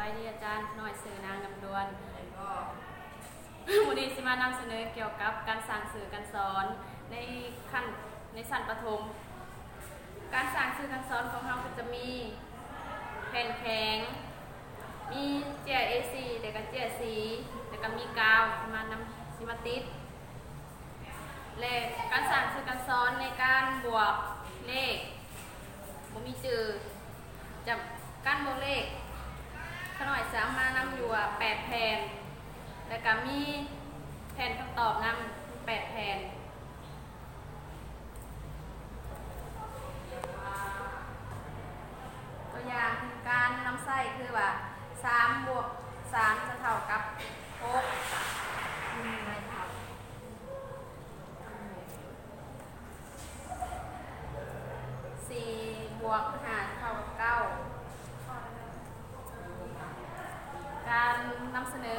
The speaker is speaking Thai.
ายดีอาจารย์หน่อยสื่อนางลำดวนวันนี้สิมานำเสนอเกี่ยวกับการสร้างสื่อการสอนในชั้นประถมการสร้างสื่อการสอนของเราก็จะมีแผ่นแข็งมีเจีย A4 เด็กกับเจียสีแล้วก็มีกาวสิมาติดและการสร้างสื่อการสอนในการบวกเลขบ่มีจือจับการบวกเลขขน่อยสามานำอยู่8 แผ่นแล้วก็มีแผ่นคำตอบนำ8 แผ่นตัวอย่างการนำไส้คือว่า3 บวก 3จะเท่ากับ6 4 บวก 5เท่ากับ 9การนำเสนอ